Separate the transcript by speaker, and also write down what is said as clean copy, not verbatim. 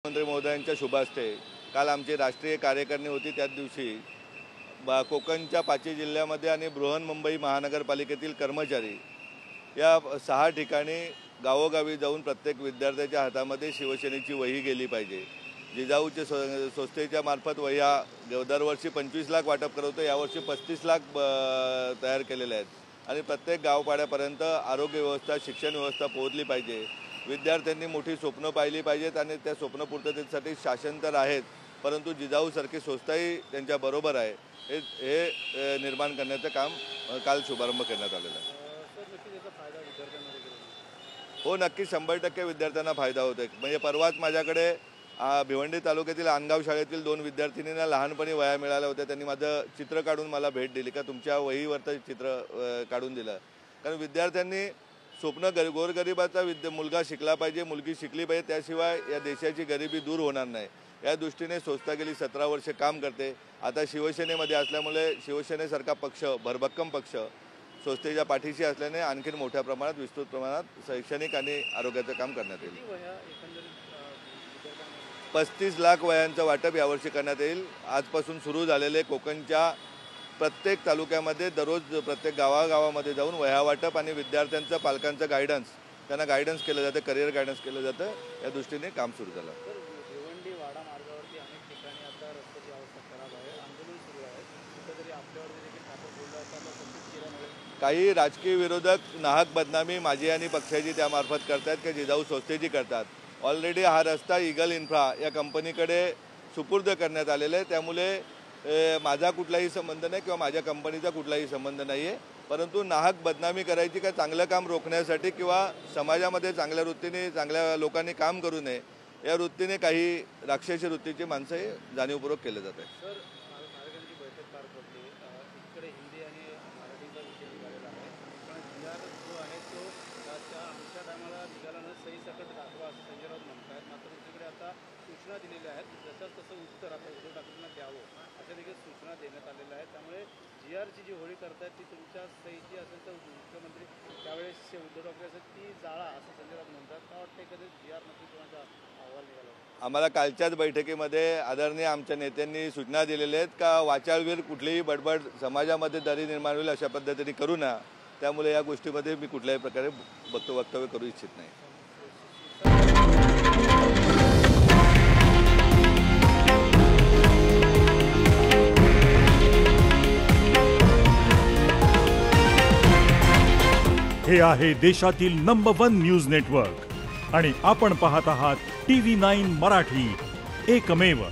Speaker 1: मंत्री महोदयांच्या शुभ हस्ते काल आमची राष्ट्रीय कार्यकारिणी होती। त्याच दिवशी कोकणच्या 5 जिल्ह्यामध्ये आणि बृहन्मुंबई महानगरपालिकेतील कर्मचारी या 6 ठिकाणी गावोगावी जाऊन प्रत्येक विद्यार्थ्याच्या हातामध्ये शिवसेनेची वही गेली पाहिजे। जिजाऊच्या संस्थेच्या मार्फत वह्या दरवर्षी 25 लाख वाटप करतो, यावर्षी 35 लाख तयार केलेले आहेत आणि प्रत्येक गावपाड्यापर्यंत आरोग्य व्यवस्था, शिक्षण व्यवस्था पोहोचली पाहिजे। विद्यार्थ्यांनी मोठी स्वप्न पाहिली पाहिजेत आणि त्या स्वप्न पूर्ततेसाठी शासन तर आहेच, परंतु जिजाऊसारखी संस्थाही त्यांच्या बरोबर आहे। हे निर्माण करण्याचं काम काल शुभारंभ करण्यात आलेला आहे। हो, नक्की 100% विद्यार्थ्यांना फायदा होतो। म्हणजे परवाच माझ्याकडे भिवंडी तालुक्यातील आनगाव शाळेतील 2 विद्यार्थिनींना लहानपणी वह्या मिळाल्या होत्या। त्यांनी माझं चित्र काढून मला भेट दिली का तुमच्या वहीवरचं चित्र काढून दिलं। कारण विद्यार्थ्यांनी स्वप्न गोरगरिबाचा मुलगा शिकला पाहिजे, मुलगी शिकली पाहिजे, त्याशिवाय या देशाची गरिबी दूर होणार नाही। या दृष्टीने संस्था गेली 17 वर्षे काम करते। आता शिवसेनेमध्ये असल्यामुळे शिवसेनेसारखा पक्ष, भरभक्कम पक्ष संस्थेच्या पाठीशी असल्याने आणखी मोठ्या प्रमाणात, विस्तृत प्रमाणात शैक्षणिक आणि आरोग्याचं काम करण्यात येईल। 35 लाख वह्यांचं वाटप यावर्षी करण्यात येईल। आजपासून सुरू झालेले कोकणच्या प्रत्येक तालुक्यामध्ये दररोज प्रत्येक गावागावामध्ये जाऊन वह्या वाटप आणि विद्यार्थ्यांचं, पालकांचं गायडन्स, त्यांना गायडन्स केलं जातं, करिअर गायडन्स केलं जातं। या दृष्टीने काम सुरू झालं।
Speaker 2: भिवंडी वाडा मार्गावरती अनेक ठिकाणी आता रस्त्याची अवस्था खराब आहे, आंदोलन सुरू आहे। कुठेतरी आपल्यावर देखील ठाकूर बोलला असताना
Speaker 1: काही राजकीय विरोधक नाहक बदनामी माझी आणि पक्षाची त्यामार्फत करतात की जिजाऊ संस्थेची करतात। ऑलरेडी हा रस्ता ईगल इन्फ्रा या कंपनीकडे सुपूर्द करण्यात आलेला आहे, त्यामुळे माझा कुठलाही संबंध नाही किंवा माझ्या कंपनीचा कुठलाही संबंध नाही आहे। परंतु नाहक बदनामी करायची का चांगलं काम रोखण्यासाठी किंवा समाजामध्ये चांगल्या वृत्तीने, चांगल्या लोकांनी काम करू नये या वृत्तीने काही राक्षसी वृत्तीची माणसं जाणीवपूर्वक केले जात आहे।
Speaker 2: सूचना दिलेल्या आहेत, जसं तसं उत्तर आता उद्धव ठाकरेंना द्यावं अशा देखील सूचना देण्यात आलेल्या आहेत। त्यामुळे GRची जी होळी करतायत ती तुमच्या सहीची असेल तर मुख्यमंत्री त्यावेळेस उद्धव ठाकरे असेल ती जाळा असं संजय राऊत म्हणतात। का वाटतं कधी GR नक्की कोणाचा अहवाल निघाला?
Speaker 1: आम्हाला कालच्याच बैठकीमध्ये आदरणीय आमच्या नेत्यांनी सूचना दिलेल्या आहेत का वाचाळवीर कुठलीही बडबड समाजामध्ये दरी निर्माण होईल अशा पद्धतीने करू नये। त्यामुळे या गोष्टीमध्ये मी कुठल्याही प्रकारे वक्तव्य करू इच्छित नाही।
Speaker 3: हे आहे देशातील नंबर 1 न्यूज नेटवर्क आणि आपण पाहत आहात TV9 मराठी, एकमेव।